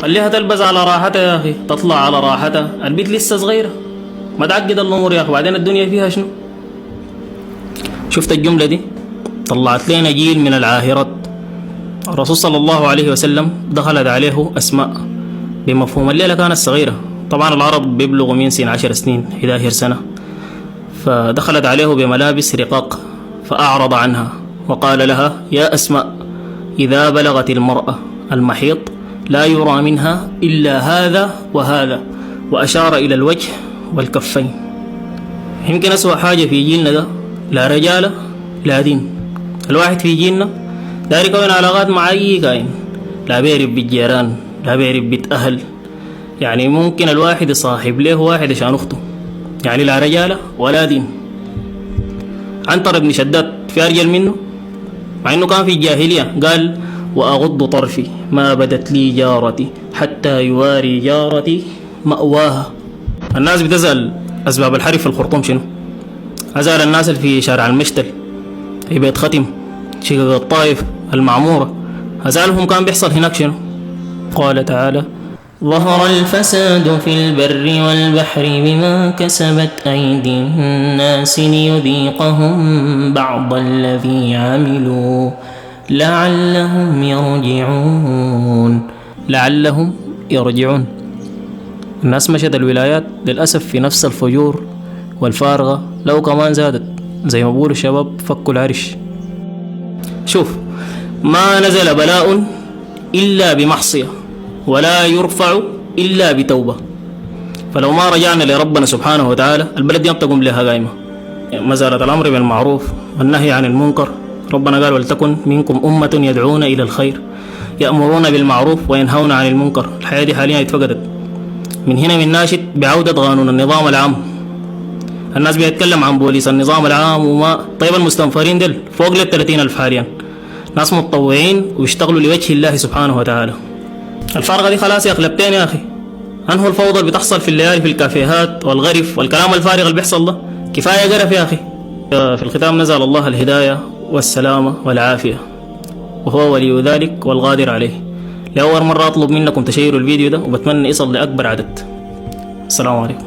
خليها تلبس على راحتها يا أخي، تطلع على راحتها، البيت لسه صغيرة، ما تعقد الأمور يا أخي. وبعدين الدنيا فيها شنو؟ شفت الجملة دي طلعت لنا جيل من العاهرات. الرسول صلى الله عليه وسلم دخلت عليه أسماء بمفهوم الليلة كانت صغيرة، طبعا العرب بيبلغوا من سن 10 سنين 11 سنة، فدخلت عليه بملابس رقاق فأعرض عنها وقال لها: يا أسماء، إذا بلغت المرأة المحيط لا يرى منها إلا هذا وهذا، وأشار إلى الوجه والكفين. يمكن أسوأ حاجة في جيلنا ده لا رجالة لا دين. الواحد في جيلنا داير يكون علاقات مع أي كائن، لا بيعرف بالجيران، لا بيعرف بيت أهل، يعني ممكن الواحد يصاحب له واحد عشان أخته، يعني لا رجالة ولا دين. عنتر بن شداد في أرجل منه، مع أنه كان في الجاهلية قال: وأغض طرفي ما بدت لي جارتي حتى يواري جارتي مأواها. الناس بتسأل أسباب الحرب في الخرطوم شنو؟ أسأل الناس اللي في شارع المشتل، في بيت ختم، شقق الطائف، المعمورة، أسألهم كان بيحصل هناك شنو؟ قال تعالى: ظهر الفساد في البر والبحر بما كسبت أيدي الناس ليذيقهم بعض الذي عملوا لعلهم يرجعون. لعلهم يرجعون. الناس مشت الولايات للأسف في نفس الفجور والفارغة، لو كمان زادت زي ما بقولوا الشباب فكوا العرش. شوف، ما نزل بلاء إلا بمعصية ولا يرفع إلا بتوبة، فلو ما رجعنا لربنا سبحانه وتعالى البلد دي تقوم لها قائمة. مسألة الأمر بالمعروف والنهي عن المنكر، ربنا قال: ولتكن منكم أمة يدعون إلى الخير يأمرون بالمعروف وينهون عن المنكر. الحياة دي حاليا اتفقدت. من هنا من ناشد بعودة قانون النظام العام. الناس بيتكلم عن بوليس النظام العام وما، طيب المستنفرين دل فوق ل 30,000 حاليا، ناس متطوعين ويشتغلوا لوجه الله سبحانه وتعالى. الفارقة دي خلاص يا أخلبتين يا أخي. أنهو الفوضى اللي بتحصل في الليالي في الكافيهات والغرف والكلام الفارغ اللي بيحصل ده، كفاية قرف يا أخي. في الختام نزل الله الهداية والسلامة والعافية، وهو ولي ذلك والقادر عليه. لأول مرة أطلب منكم تشيروا الفيديو ده، وبتمنى يصل لأكبر عدد. السلام عليكم.